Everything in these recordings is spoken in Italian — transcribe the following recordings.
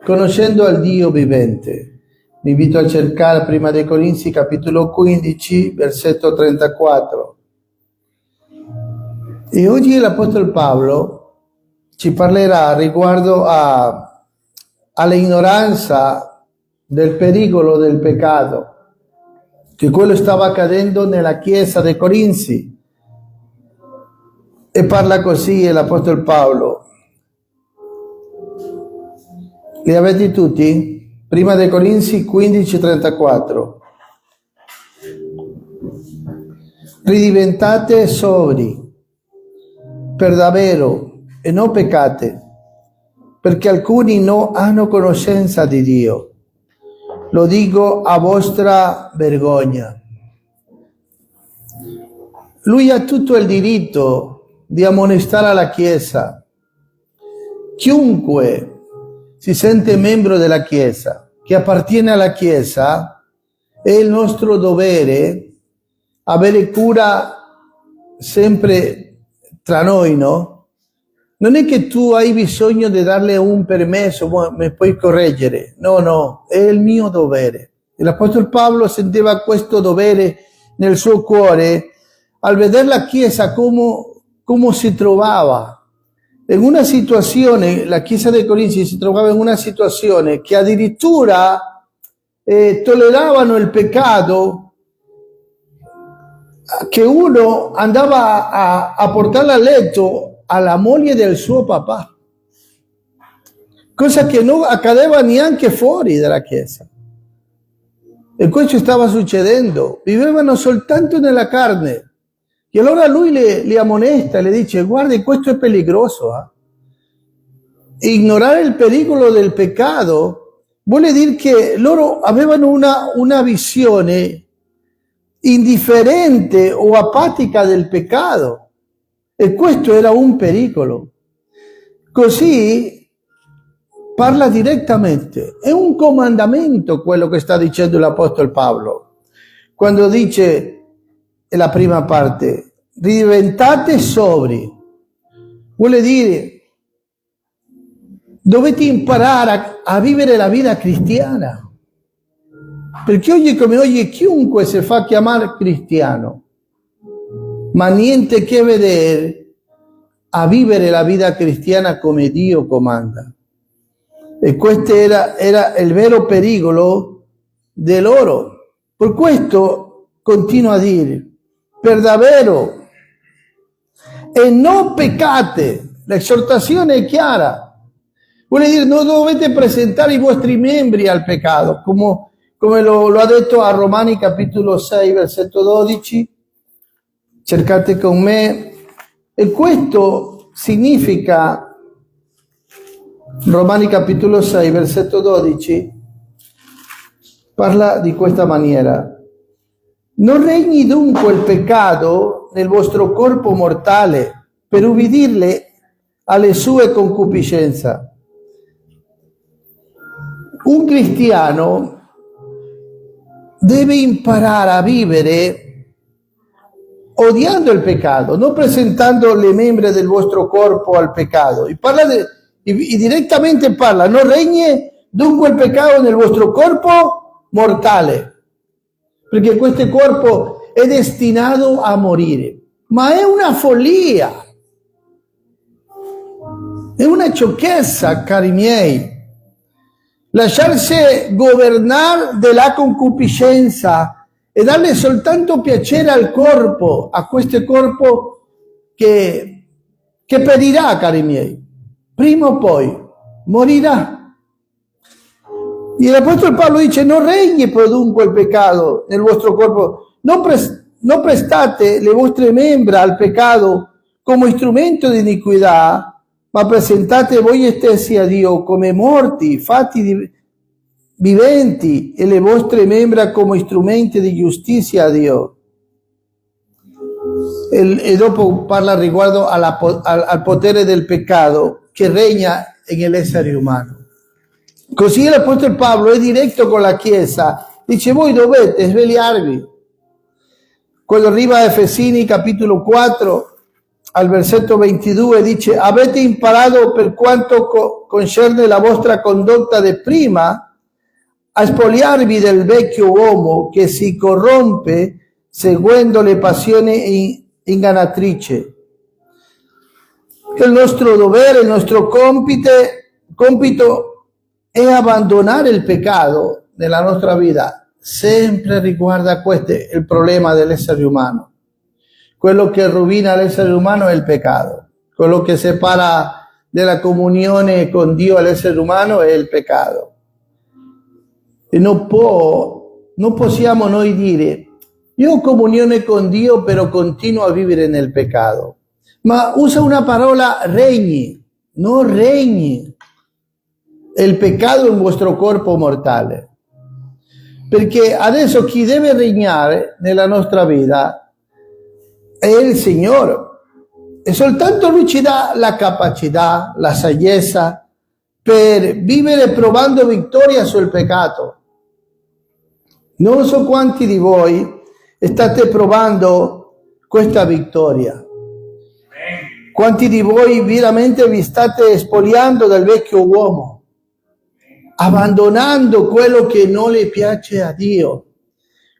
conoscendo al Dio vivente. Vi invito a cercare prima dei Corinzi capitolo 15, versetto 34. E oggi l'Apostolo Paolo ci parlerà riguardo all'ignoranza del pericolo del peccato, che quello stava accadendo nella chiesa dei Corinzi. E parla così l'Apostolo Paolo. Li avete tutti? Prima dei Corinzi 15:34. Ridiventate sobri, per davvero, e non peccate, perché alcuni non hanno conoscenza di Dio. Lo dico a vostra vergogna. Lui ha tutto il diritto di ammonestare la Chiesa. Chiunque si sente membro della Chiesa, che appartiene alla Chiesa, è il nostro dovere avere cura sempre tra noi, no? Non è che tu hai bisogno di darle un permesso, mi puoi correggere. No, è il mio dovere. E l'Apostolo Paolo sentiva questo dovere nel suo cuore al vedere la Chiesa come si trovava. In una situazione, la Chiesa dei Corinzi si trovava in una situazione che addirittura tolleravano il peccato, che uno andava a portarla a letto alla moglie del suo papà, cosa che non accadeva neanche fuori dalla Chiesa. E questo stava succedendo, vivevano soltanto nella carne. E allora lui li ammonesta, le dice: guardi, questo è pericoloso. Ignorare il pericolo del peccato vuole dire che loro avevano una visione indifferente o apatica del peccato, e questo era un pericolo. Così parla direttamente, è un comandamento quello che sta dicendo l'Apostolo Paolo, quando dice, è la prima parte, diventate sobri. Vuole dire, dovete imparare a vivere la vita cristiana. Perché oggi come oggi chiunque si fa chiamare cristiano, ma niente che vedere a vivere la vita cristiana come Dio comanda. E questo era il vero pericolo di loro. Per questo continua a dire, per davvero, e non peccate. L'esortazione è chiara. Vuole dire, non dovete presentare i vostri membri al peccato, come lo ha detto a Romani capitolo 6, versetto 12. Cercate con me. E questo significa, Romani capitolo 6, versetto 12, parla di questa maniera. Non regni dunque il peccato nel vostro corpo mortale per ubbidirle alle sue concupiscenze. Un cristiano deve imparare a vivere odiando il peccato, non presentando le membra del vostro corpo al peccato. Direttamente parla, non regni dunque il peccato nel vostro corpo mortale, perché questo corpo è destinato a morire. Ma è una follia, è una sciocchezza, cari miei, lasciarsi governare della concupiscenza e darle soltanto piacere al corpo, a questo corpo che perirà, cari miei, prima o poi morirà. E l'Apostolo Paolo dice, non regni dunque il peccato nel vostro corpo, non prestate le vostre membra al peccato come strumento di iniquità, ma presentate voi stessi a Dio come morti, fatti viventi, e le vostre membra come strumenti di giustizia a Dio. E dopo parla riguardo al potere del peccato che regna nell'essere umano. Così l'Apostolo Paolo è diretto con la Chiesa, dice voi dovete svegliarvi. Quando arriva a Efesini capitolo 4, al versetto 22 dice: avete imparato per quanto concerne la vostra condotta di prima a spogliarvi del vecchio uomo che si corrompe seguendo le passioni ingannatrici. Il nostro dovere, il nostro compito è abbandonare il peccato nella nostra vita. Sempre riguarda questo il problema dell'essere umano. Quello che rovina l'essere umano è il peccato. Quello che separa della comunione con Dio all'essere umano è il peccato. E non possiamo noi dire: io ho comunione con Dio, però continuo a vivere nel peccato. Ma usa una parola: regni, non regni il peccato in vostro corpo mortale. Perché adesso chi deve regnare nella nostra vita è il Signore. E soltanto Lui ci dà la capacità, la saggezza per vivere provando vittoria sul peccato. Non so quanti di voi state provando questa vittoria. Quanti di voi veramente vi state spogliando dal vecchio uomo, abbandonando quello che non le piace a Dio.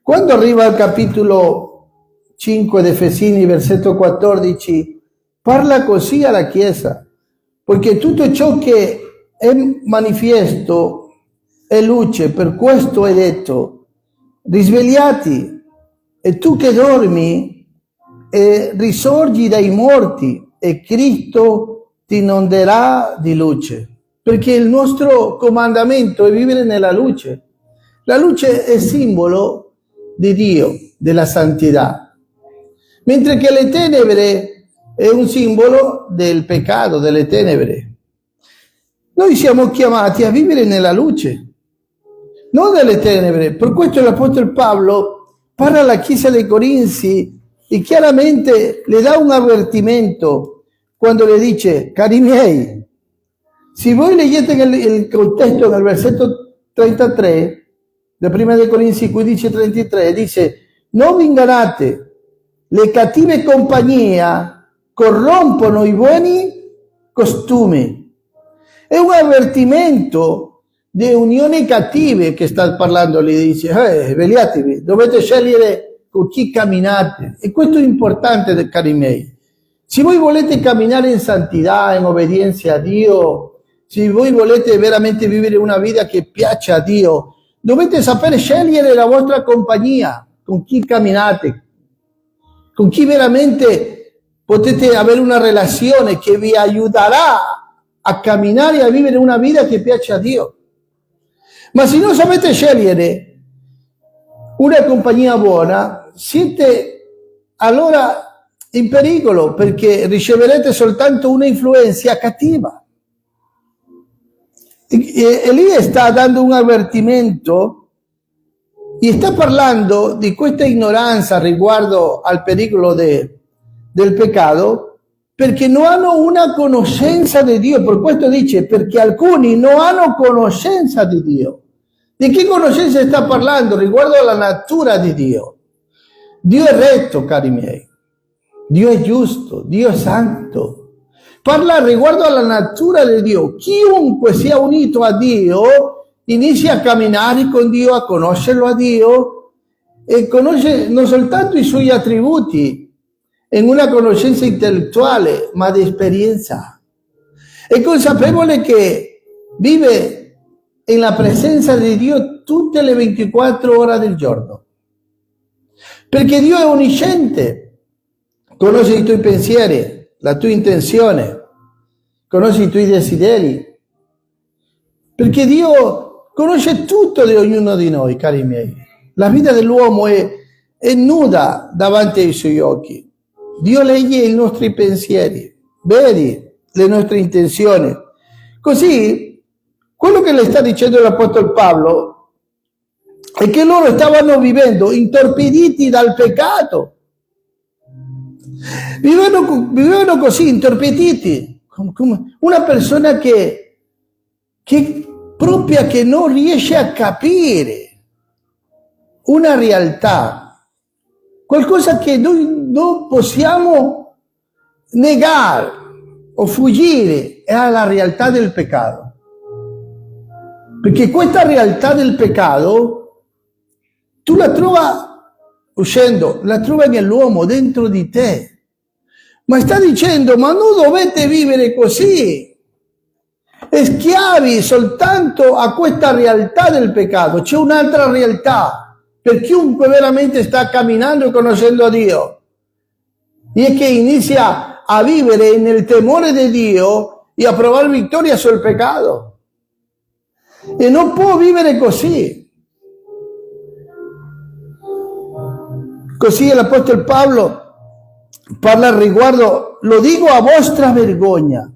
Quando arriva al capitolo 5 di Efesini, versetto 14, parla così alla Chiesa: poiché tutto ciò che è manifesto è luce, per questo è detto: risvegliati, e tu che dormi, e risorgi dai morti, e Cristo ti inonderà di luce. Perché il nostro comandamento è vivere nella luce. La luce è simbolo di Dio, della santità, mentre che le tenebre è un simbolo del peccato, delle tenebre. Noi siamo chiamati a vivere nella luce, non delle tenebre. Per questo l'Apostolo Paolo parla alla Chiesa dei Corinzi e chiaramente le dà un avvertimento quando le dice: cari miei, se voi leggete il contesto nel versetto 33 da prima dei Corinzi 15:33, dice: non vi ingannate, le cattive compagnie corrompono i buoni costumi. È un avvertimento di unioni cattive che sta parlando lì. Dice: svegliatevi, dovete scegliere con chi camminate. E questo è importante, cari miei. Se voi volete camminare in santità, in obbedienza a Dio, se voi volete veramente vivere una vita che piace a Dio, dovete sapere scegliere la vostra compagnia, con chi camminate, con chi veramente potete avere una relazione che vi aiuterà a camminare e a vivere una vita che piace a Dio. Ma se non sapete scegliere una compagnia buona, siete allora in pericolo, perché riceverete soltanto una influenza cattiva. E lì sta dando un avvertimento e sta parlando di questa ignoranza riguardo al pericolo del peccato, perché non hanno una conoscenza di Dio. Per questo dice: perché alcuni non hanno conoscenza di Dio. Di che conoscenza sta parlando? Riguardo alla natura di Dio. Dio è retto, cari miei. Dio è giusto, Dio è santo. Parla riguardo alla natura di Dio. Chiunque sia unito a Dio inizia a camminare con Dio, a conoscerlo a Dio, e conosce non soltanto i suoi attributi in una conoscenza intellettuale, ma di esperienza. È consapevole che vive nella presenza di Dio tutte le 24 ore del giorno. Perché Dio è onnisciente. Conosce i tuoi pensieri, la tua intenzione, conosce i tuoi desideri, perché Dio conosce tutto di ognuno di noi, cari miei. La vita dell'uomo è nuda davanti ai suoi occhi. Dio legge i nostri pensieri, vede le nostre intenzioni. Così, quello che le sta dicendo l'Apostolo Paolo è che loro stavano vivendo intorpiditi dal peccato. Vivevano così, intorpiditi, come una persona che proprio che non riesce a capire una realtà, qualcosa che noi non possiamo negare o fuggire alla realtà del peccato. Perché questa realtà del peccato tu la trova uscendo, la trova nell'uomo, dentro di te. Ma sta dicendo, ma non dovete vivere così, schiavi soltanto a questa realtà del peccato. C'è un'altra realtà per chiunque veramente sta camminando e conoscendo a Dio, e che inizia a vivere nel temore di Dio e a provare vittoria sul peccato. E non può vivere così. Così l'Apostolo Paolo parla al riguardo, lo dico a vostra vergogna.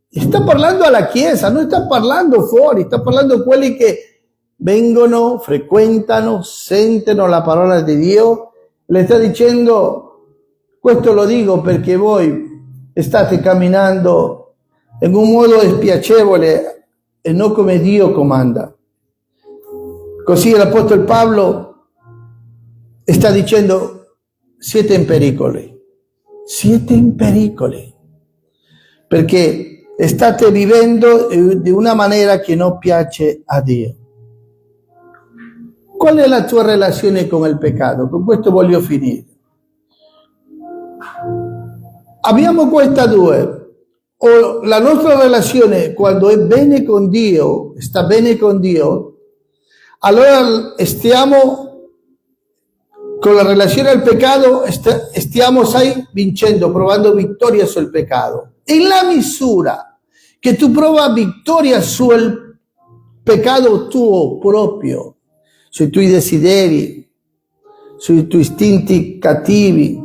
Sta parlando alla Chiesa, non sta parlando fuori, sta parlando a quelli che vengono, frequentano, sentono la parola di Dio. Le sta dicendo, questo lo dico perché voi state camminando in un modo spiacevole e non come Dio comanda. Così l'Apostolo Paolo sta dicendo, siete in pericoli, perché state vivendo di una maniera che non piace a Dio. Qual è la tua relazione con il peccato? Con questo voglio finire. Abbiamo questa due. O la nostra relazione quando è bene con Dio, sta bene con Dio, allora stiamo con la relazione al peccato, stiamo, sai, vincendo, provando vittoria sul peccato. E la misura che tu prova vittoria sul peccato tuo proprio, sui tuoi desideri, sui tuoi istinti cattivi,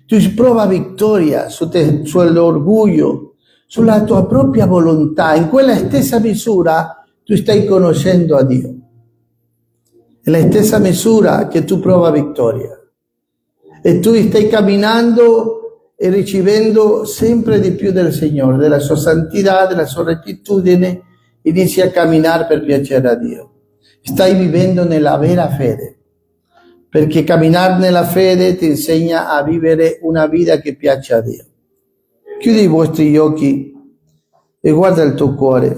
tu prova vittoria sull'orgoglio, sulla tua propria volontà, in quella stessa misura tu stai conoscendo a Dio. È la stessa misura che tu prova vittoria. E tu stai camminando e ricevendo sempre di più del Signore, della sua santità, della sua rettitudine, inizi a camminare per piacere a Dio. Stai vivendo nella vera fede, perché camminare nella fede ti insegna a vivere una vita che piace a Dio. Chiudi i vostri occhi e guarda il tuo cuore.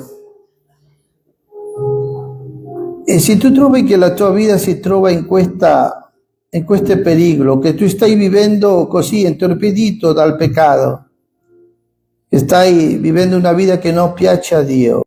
E se tu trovi che la tua vita si trova in questo pericolo, che tu stai vivendo così intorpidito dal peccato, che stai vivendo una vita che non piace a Dio,